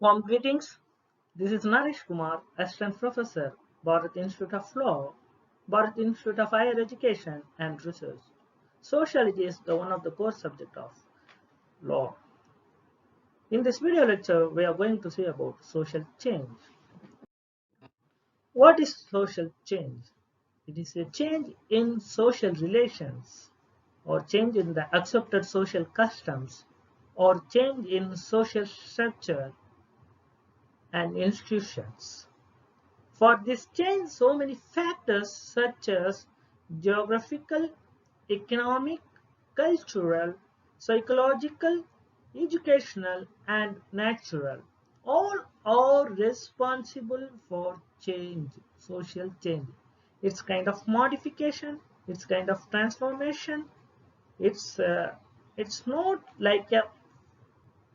Warm greetings. This is NareshKumar, Assistant Professor, Bharat Institute of Law, Bharat Institute of Higher Education and Research. Sociology is one of the core subjects of law. In this video lecture, we are going to see about social change. What is social change? It is a change in social relations, or change in the accepted social customs, or change in social structure and institutions. For this change, so many factors such as geographical, economic, cultural, psychological, educational, and natural all are responsible for change, social change. It's kind of modification, it's kind of transformation. It's not like a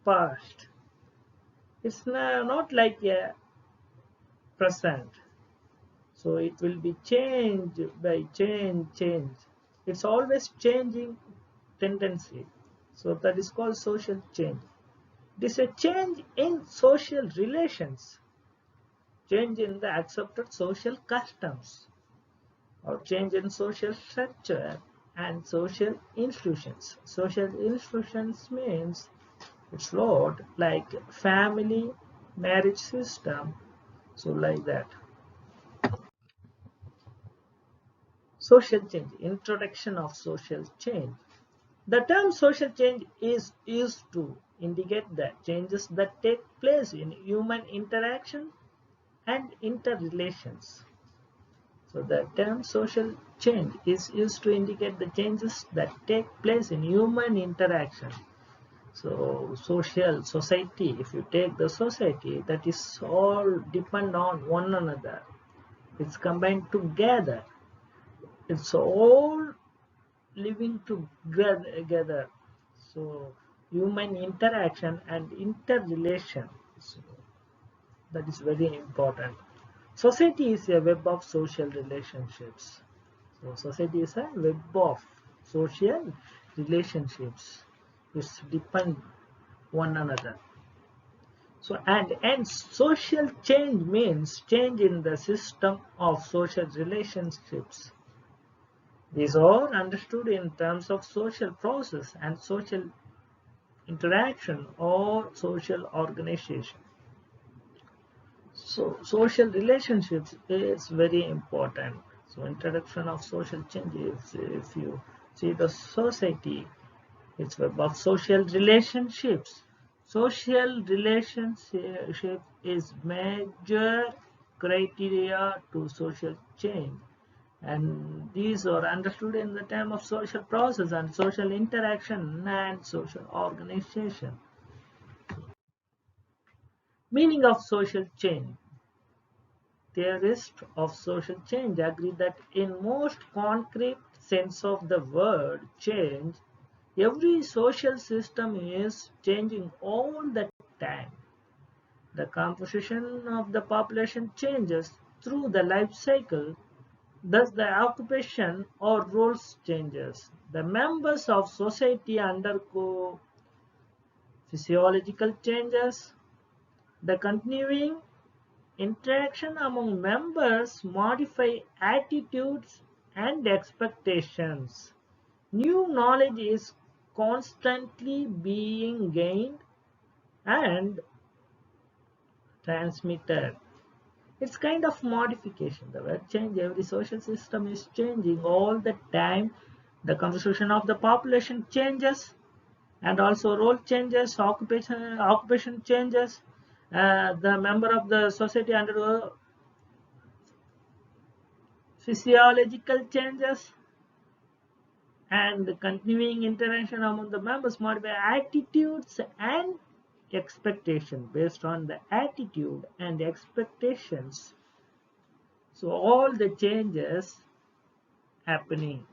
past. It's not like a present. So it will be change by change. It's always changing tendency. So that is called social change. It is a change in social relations, change in the accepted social customs, or change in social structure and social institutions. Social institutions means it's lot like family, marriage system, so like that. Social change, introduction of social change. The term social change is used to indicate the changes that take place in human interaction and interrelations. So the term social change is used to indicate the changes that take place in human interaction. So society, if you take the society, that is all depend on one another. It's combined together. It's all living together. So human interaction and interrelation, so that is very important. Society is a web of social relationships. So society is a web of social relationships. It's depend one another. So and social change means change in the system of social relationships. These are understood in terms of social process and social interaction or social organization. So social relationships is very important. So introduction of social changes, if you see the society, it's web of social relationships. Social relationship is major criteria to social change, and these are understood in the term of social process and social interaction and social organization. Meaning of social change. Theorists of social change agree that in most concrete sense of the word change, every social system is changing all the time. The composition of the population changes through the life cycle. Thus, the occupation or roles changes. The members of society undergo physiological changes. The continuing interaction among members modify attitudes and expectations. New knowledge is constantly being gained and transmitted. It's kind of modification. The word change, every social system is changing all the time. The composition of the population changes, and also role changes, occupation changes. The member of the society undergo physiological changes, and the continuing interaction among the members modify attitudes and expectation based on the attitude and expectations. So all the changes happening.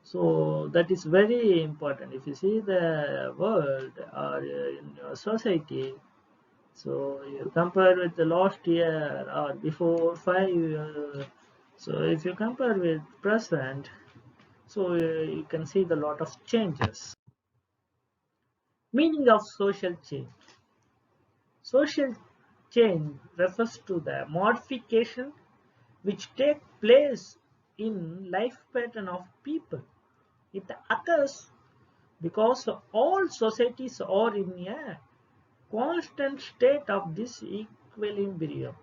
So that is very important. If you see the world or in your society, so you compare with the last year or before 5 years. So if you compare with present, so you can see the lot of changes. Meaning of social change. Social change refers to the modification which take place in life pattern of people. It occurs because all societies are in a constant state of this equilibrium.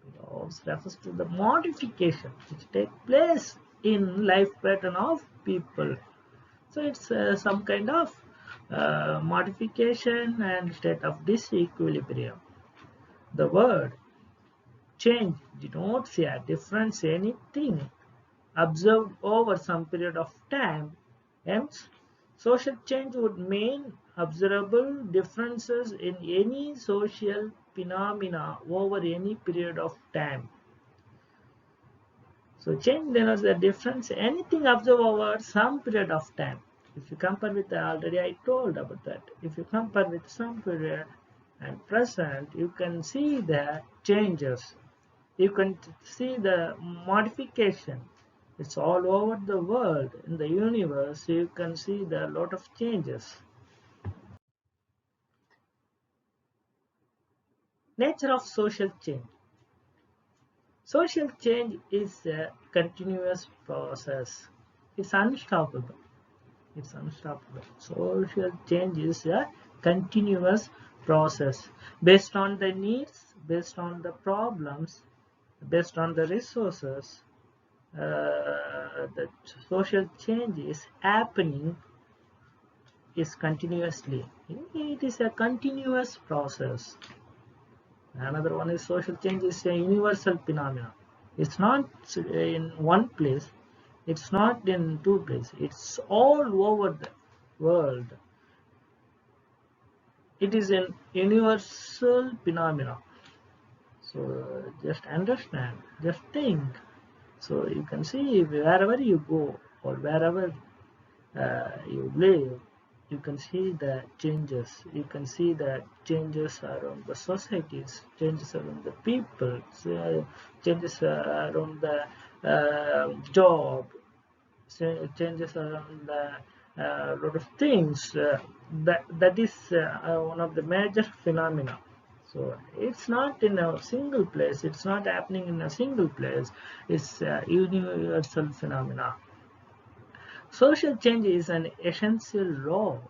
It refers to the modification which take place in life pattern of people. So it's some kind of modification and state of disequilibrium. The word change denotes a difference, anything observed over some period of time. Hence, social change would mean observable differences in any social phenomena over any period of time. So change denotes the difference, anything observed over some period of time. If you compare with already I told about that. If you compare with some period and present, you can see the changes. You can see the modification. It's all over the world, in the universe. You can see the lot of changes. Nature of social change. Social change is a continuous process. It's unstoppable. It's unstoppable. Social change is a continuous process based on the needs, based on the problems, based on the resources. The social change is happening is continuously. It is a continuous process. Another one is social change is a universal phenomenon. It's not in one place. It's not in two places. It's all over the world. It is an universal phenomenon. So just understand, just think. So you can see wherever you go or wherever you live, you can see the changes. You can see the changes around the societies, changes around the people, changes around the job, changes around the lot of things. That is one of the major phenomena. So it's not in a single place. It's not happening in a single place. It's a universal phenomena. Social change is an essential law.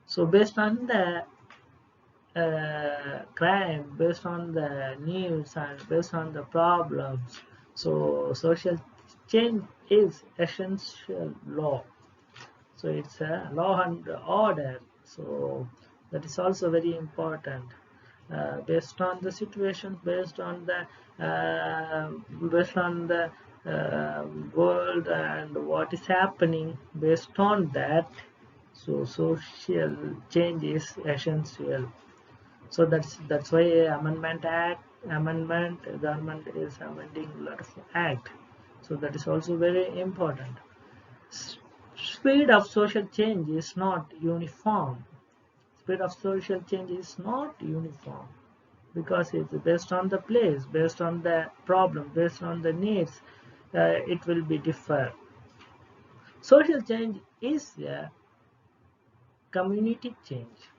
So based on the crime, based on the needs, and based on the problems, so social change is essential law. So it's a law and order. So that is also very important. Based on the situation, based on the world and what is happening, based on that, so social change is essential. So that's why government is amending a lot of act. So that is also very important. Speed of social change is not uniform. Speed of social change is not uniform because it's based on the place, based on the problem, based on the needs. It will be differ. Social change is a community change.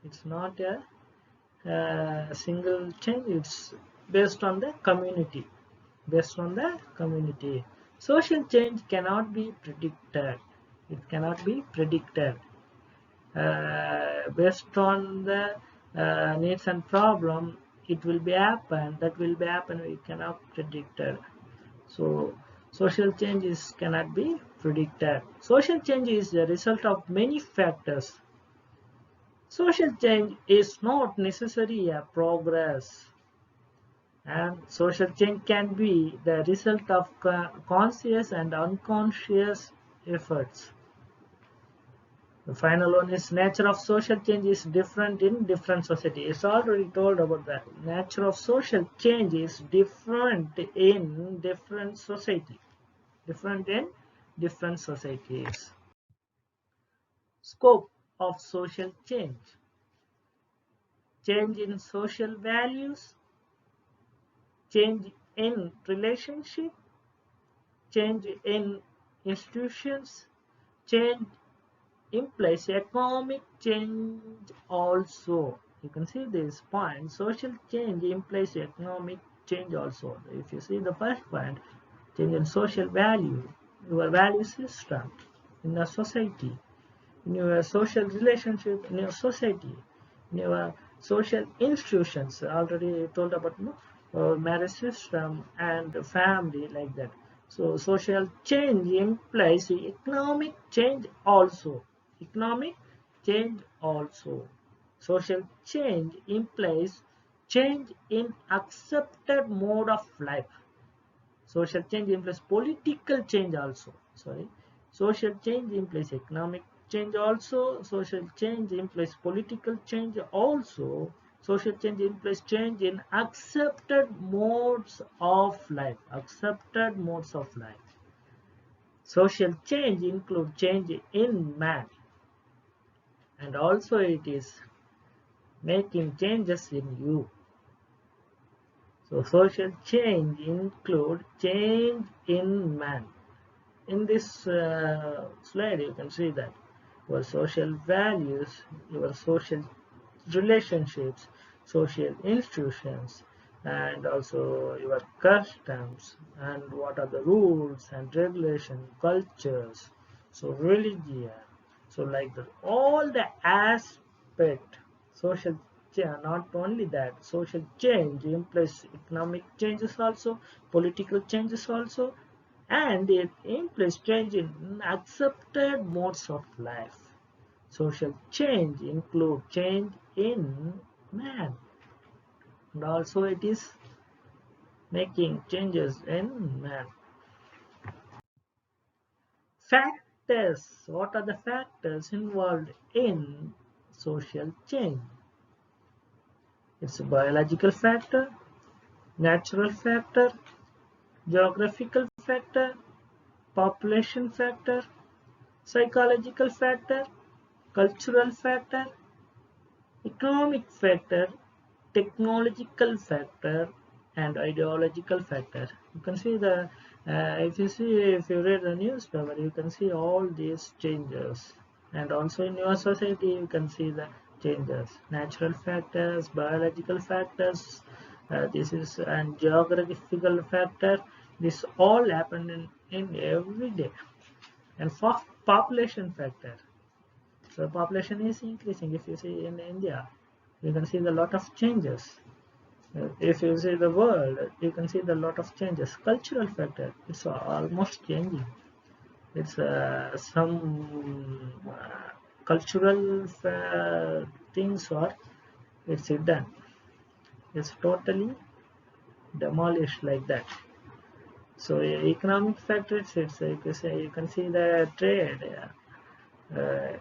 It's not a single change. It's based on the community. Based on the community. Social change cannot be predicted. It cannot be predicted. Based on the needs and problem, it will be happen. That will be happen. We cannot predict it. So social changes cannot be predicted. Social change is the result of many factors. Social change is not necessarily a progress, and social change can be the result of conscious and unconscious efforts. The final one is nature of social change is different in different societies. It's already told about that. Nature of social change is different in different society. Different in different societies. Scope of social change. Change in social values. Change in relationship. Change in institutions. Change implies economic change also. You can see this point. Social change implies economic change also. If you see the first point, change in social value, your value system in a society, in your social relationship, in your society, in your social institutions. Already told about marriage system and family like that. So social change implies economic change also. Economic change also. Social change implies change in accepted mode of life. Social change implies political change also. Sorry. Social change implies economic change also. Social change implies political change also. Social change implies change in accepted modes of life. Accepted modes of life. Social change include change in man, and also it is making changes in you. So social change include change in man. In this slide, you can see that your social values, your social relationships, social institutions, and also your customs, and what are the rules and regulation, cultures, so religion, so like that, all the aspect social change. Not only that, social change implies economic changes also, political changes also, and it implies change in accepted modes of life. Social change include change in man, and also it is making changes in man. Factors. What are the factors involved in social change? It's a biological factor, natural factor, geographical factor, population factor, psychological factor, cultural factor, economic factor, technological factor, and ideological factor. You can see the if you read the newspaper, you can see all these changes, and also in your society you can see the changes. Natural factors, biological factors, this is and geographical factor. This all happen in every day, and for population factor. So population is increasing. If you see in India, you can see the lot of changes. If you see the world, you can see the lot of changes. Cultural factor, it's almost changing. It's some cultural things are it's hidden. It's totally demolished like that. So economic factors, it's you can see the trade.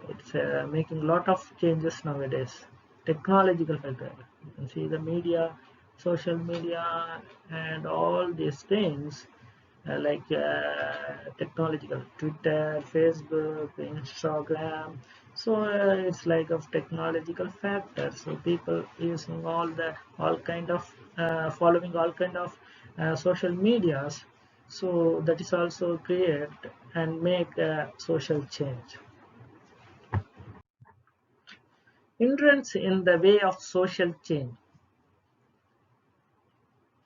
It's making a lot of changes nowadays. Technological factor, you can see the media, social media, and all these things like technological, Twitter, Facebook, Instagram. So it's like of technological factor. So people using all kind of following all kind of social medias. So that is also create and make social change. Hindrance in the way of social change.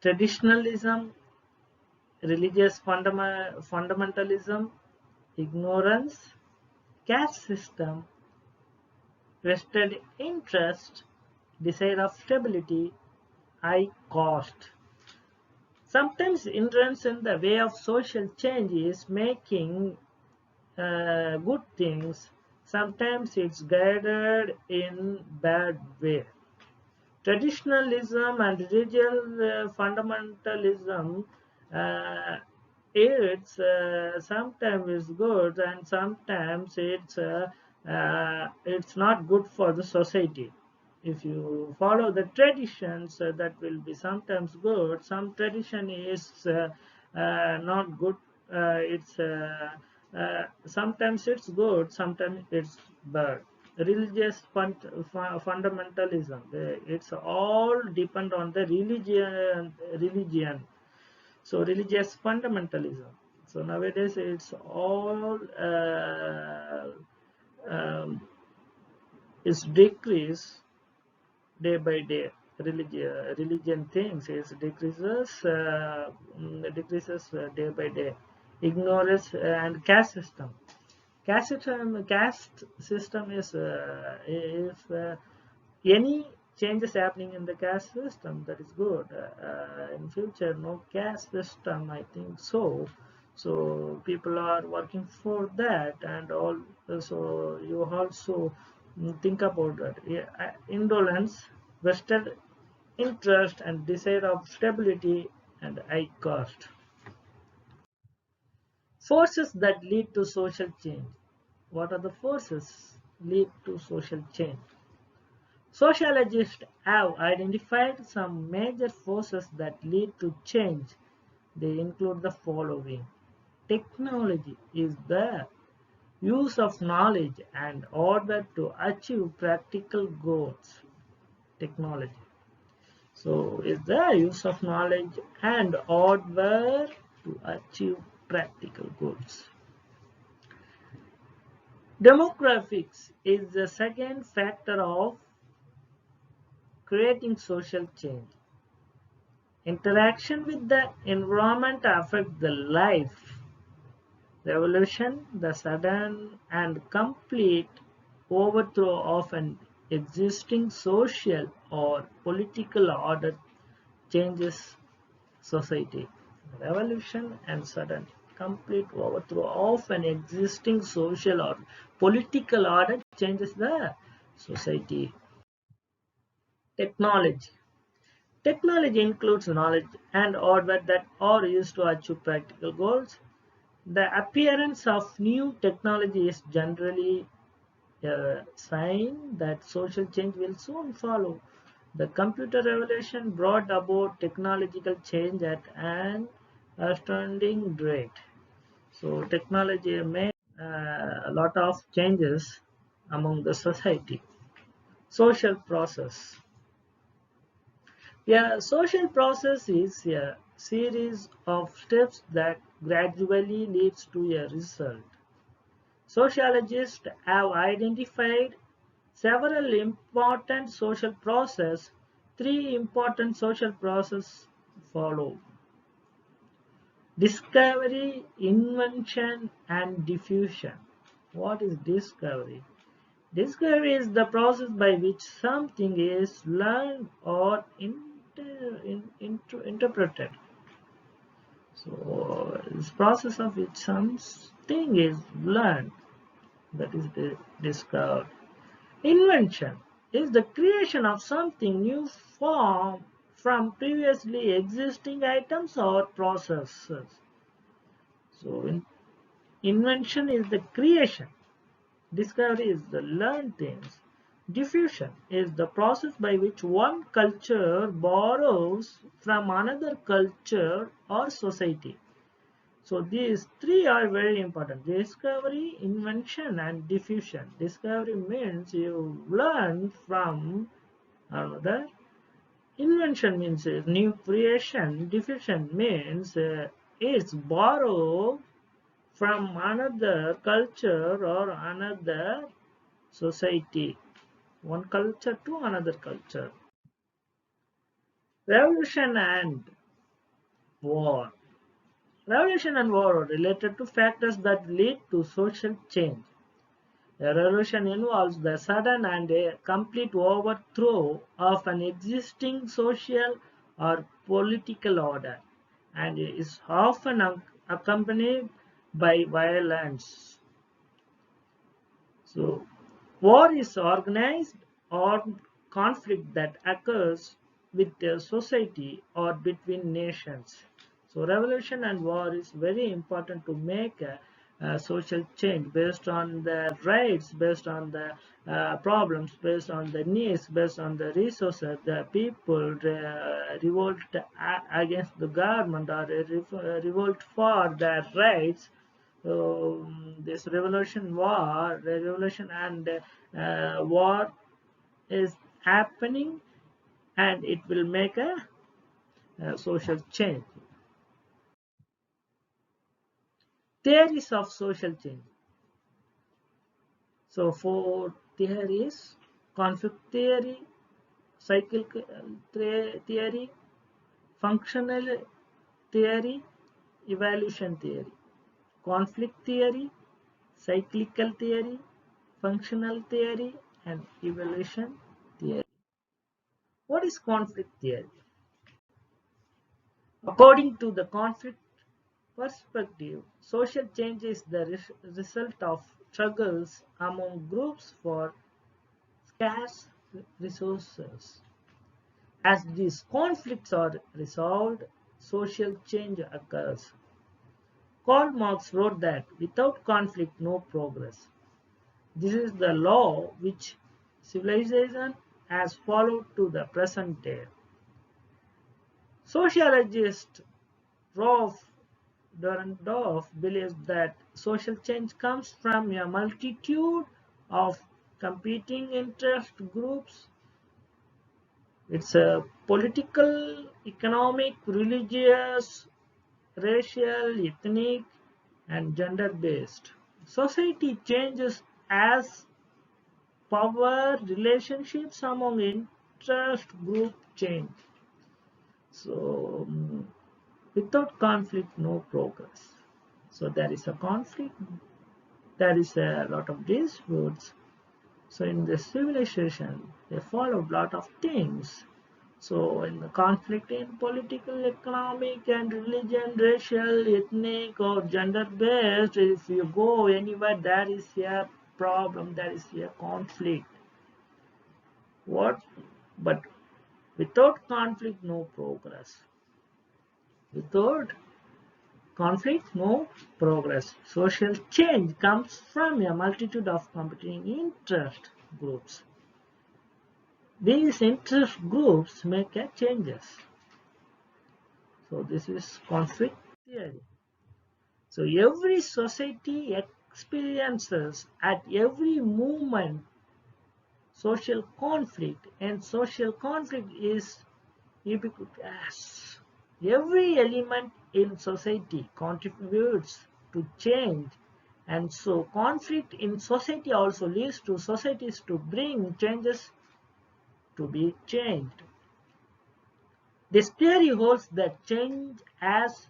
Traditionalism, religious fundamentalism, ignorance, caste system, vested interest, desire of stability, high cost. Sometimes hindrance in the way of social change is making good things. Sometimes it's guided in bad way. Traditionalism and religious fundamentalism, uh, it's sometimes is good and sometimes it's not good for the society. If you follow the traditions, that will be sometimes good. Some tradition is not good. It's sometimes it's good, sometimes it's bad. Religious fundamentalism, it's all depend on the religion. So religious fundamentalism, so nowadays it's all is decrease day by day. Religion things is decreases day by day. Ignorance and caste system. Caste system is if any changes happening in the caste system, that is good. In future, no caste system, I think so. So people are working for that, and all. So you also think about that. Yeah, indolence, vested interest, and desire of stability and high cost. Forces that lead to social change. What are the forces lead to social change? Sociologists have identified some major forces that lead to change. They include the following. Technology is the use of knowledge and order to achieve practical goals. Technology. So, is the use of knowledge and order to achieve practical goals. Demographics is the second factor of creating social change. Interaction with the environment affects the life. Revolution, the sudden and complete overthrow of an existing social or political order changes society. Revolution and sudden complete overthrow of an existing social or political order changes the society. Technology. Technology includes knowledge and order that are used to achieve practical goals. The appearance of new technology is generally a sign that social change will soon follow. The computer revolution brought about technological change at an astounding rate. So technology made a lot of changes among the society. Social process. A social process is a series of steps that gradually leads to a result. Sociologists have identified several important social processes. Three important social processes follow: discovery, invention, and diffusion. What is discovery? Discovery is the process by which something is learned or interpreted. So, this process of which something is learned, that is discovered. Invention is the creation of something new from previously existing items or processes. So, invention is the creation. Discovery is the learned things. Diffusion is the process by which one culture borrows from another culture or society. So these three are very important: discovery, invention, and diffusion. Discovery means you learn from another. Invention means new creation. Diffusion means it's borrowed from another culture or another society, one culture to another culture. Revolution and war. Revolution and war are related to factors that lead to social change. A revolution involves the sudden and a complete overthrow of an existing social or political order and is often accompanied by violence. So, war is organized armed conflict that occurs with a society or between nations. So, revolution and war is very important to make a social change based on the rights, based on the problems, based on the needs, based on the resources. The people revolt against the government or revolt for their rights. So this revolution and war is happening, and it will make a social change. Theories of social change. So for theories: conflict theory, cyclical theory, functional theory, evolution theory, conflict theory, cyclical theory, functional theory, and evolution theory. What is conflict theory? According to the conflict perspective, social change is the result of struggles among groups for scarce resources. As these conflicts are resolved, social change occurs. Karl Marx wrote that without conflict, no progress. This is the law which civilization has followed to the present day. Sociologist Rolf Durandorf believes that social change comes from a multitude of competing interest groups. It's a political, economic, religious, racial, ethnic, and gender based. Society changes as power relationships among interest group change. So, without conflict, no progress. So, there is a conflict, there is a lot of disputes. So, in the civilization, they followed a lot of things. So, in the conflict in political, economic, and religion, racial, ethnic, or gender based, if you go anywhere, there is a problem, there is a conflict. What? But without conflict, no progress. Without conflict, no progress. Social change comes from a multitude of competing interest groups. These interest groups make changes. So this is conflict theory. So every society experiences at every moment social conflict, and social conflict is ubiquitous. Every element in society contributes to change, and so conflict in society also leads to societies to bring changes to be changed. This theory holds that change has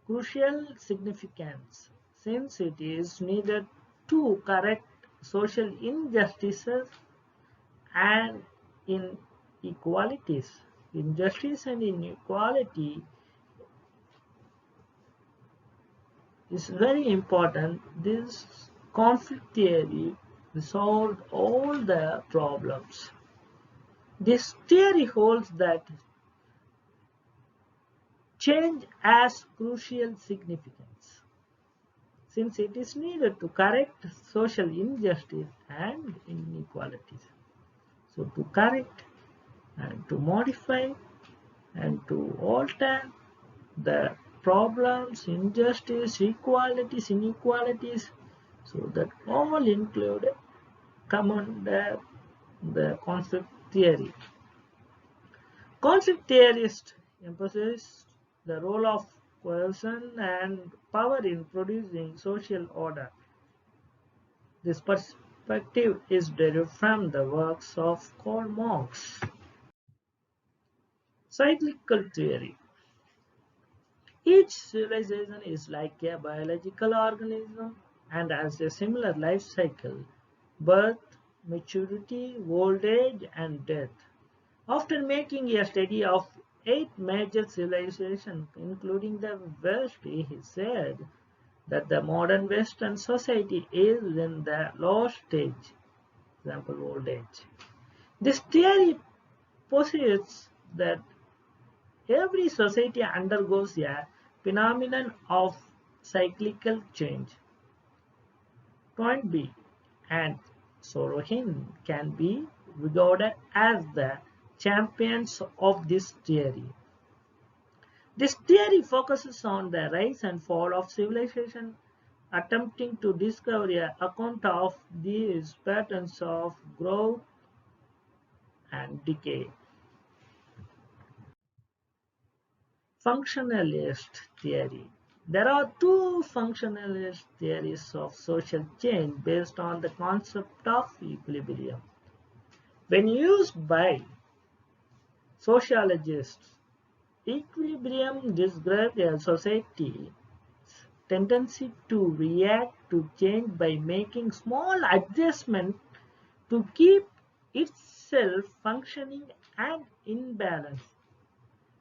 crucial significance since it is needed to correct social injustices and inequalities. Injustice and inequality is very important. This conflict theory resolved all the problems. This theory holds that change has crucial significance since it is needed to correct social injustice and inequalities. So to correct and to modify and to alter the problems, injustice, equalities, inequalities, so that all include come under the conflict theory. Conflict theorists emphasize the role of coercion and power in producing social order. This perspective is derived from the works of Karl Marx. Cyclical theory. Each civilization is like a biological organism and has a similar life cycle: birth, maturity, old age, and death. After making a study of 8 major civilizations, including the West, he said that the modern Western society is in the last stage, example, old age. This theory posits that every society undergoes a phenomenon of cyclical change. Point B and Sorokin can be regarded as the champions of this theory. This theory focuses on the rise and fall of civilization, attempting to discover an account of these patterns of growth and decay. Functionalist theory. There are two functionalist theories of social change based on the concept of equilibrium. When used by sociologists. Equilibrium describes a society's tendency to react to change by making small adjustments to keep itself functioning and in balance.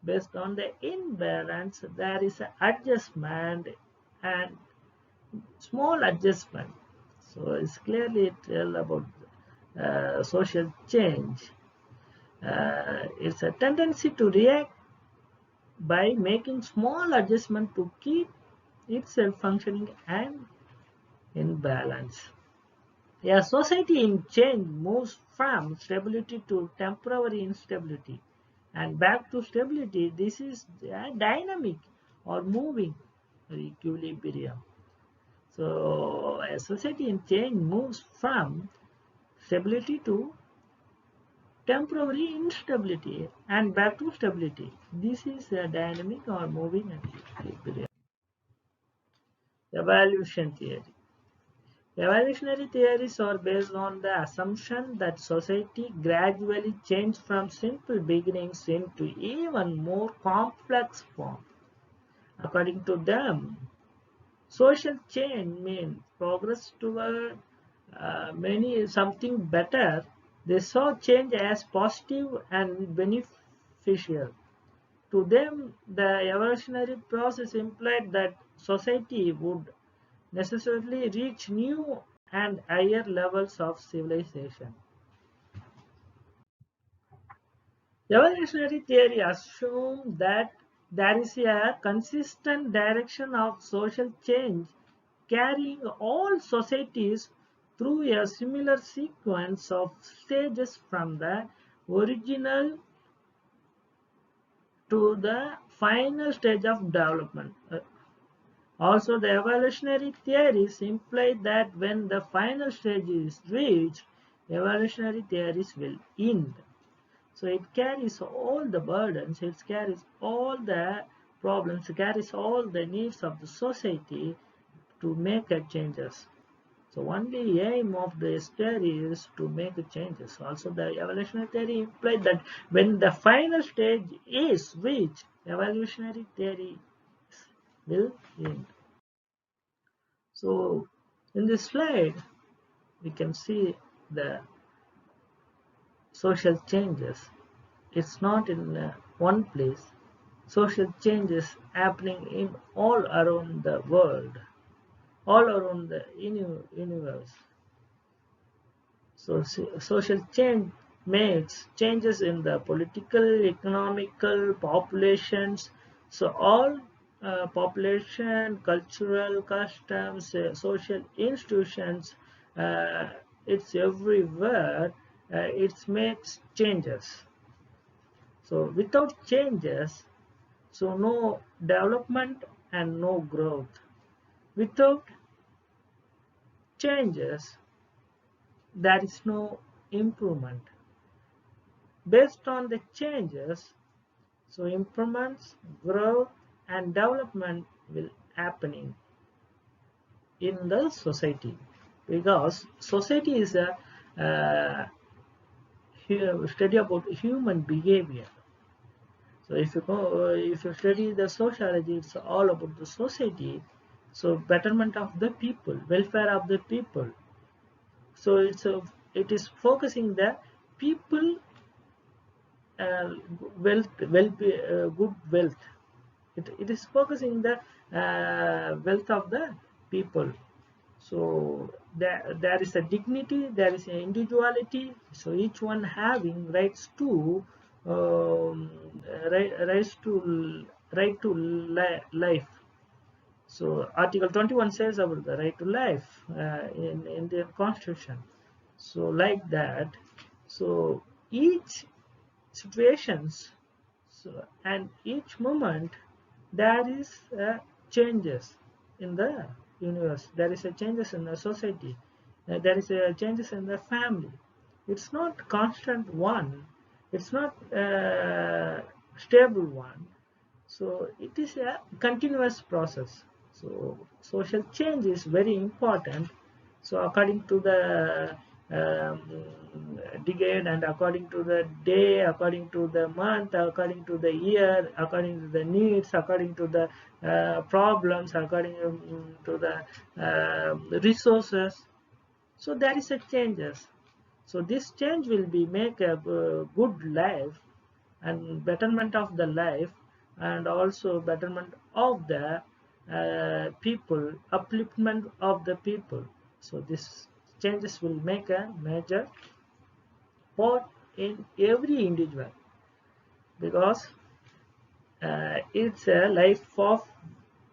Based on the imbalance, there is an adjustment and small adjustment. So it's clearly tell about social change. It's a tendency to react by making small adjustment to keep itself functioning and in balance. A society in change moves from stability to temporary instability and back to stability. This is a dynamic or moving equilibrium. So a society in change moves from stability to temporary instability and back to stability. This is a dynamic or moving equilibrium. Evolution theory. Evolutionary theories are based on the assumption that society gradually changes from simple beginnings into even more complex forms. According to them, social change means progress toward something better. They saw change as positive and beneficial. To them, the evolutionary process implied that society would necessarily reach new and higher levels of civilization. Evolutionary theory assumes that there is a consistent direction of social change carrying all societies through a similar sequence of stages from the original to the final stage of development. Also, the evolutionary theories imply that when the final stage is reached, evolutionary theories will end. So it carries all the burdens, it carries all the problems, it carries all the needs of the society to make changes. So only aim of this theory is to make changes. Also, the evolutionary theory implies that when the final stage is reached, evolutionary theory will end. So in this slide, we can see the social changes. It's not in one place. Social changes happening in all around the world, all around the universe. So social change makes changes in the political, economical, populations. So all population, cultural customs, social institutions, it's everywhere. It makes changes. So without changes, so no development and no growth. Without changes, there is no improvement. Based on the changes, so improvements, growth, and development will happening in the society, because society is a study about human behavior. So if you study the sociology, it's all about the society. So betterment of the people, welfare of the people. So it is focusing the people good wealth. It is focusing the wealth of the people. So there is a dignity, there is an individuality. So each one having rights to right to life. So Article 21 says about the right to life in Indian Constitution. So like that, so each situations, so and each moment there is changes in the universe, there is a changes in the society, there is a changes in the family. It's not constant one, it's not stable one. So it is a continuous process. So social change is very important. So according to the decade, and according to the day, according to the month, according to the year, according to the needs, according to the problems, according to the resources. So there is a changes. So this change will be make a good life and betterment of the life, and also betterment of the people, upliftment of the people. So this changes will make a major part in every individual, because it's a life of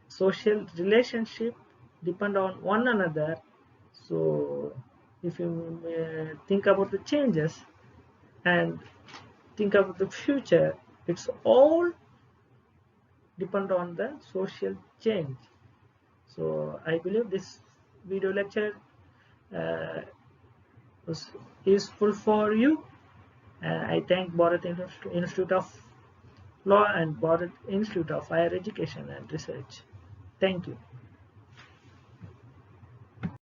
social relationship depend on one another. So if you think about the changes and think about the future, it's all depend on the social change. So I believe this video lecture uh, was useful for you. I thank Bharat Institute of Law and Bharat Institute of Higher Education and Research. Thank you.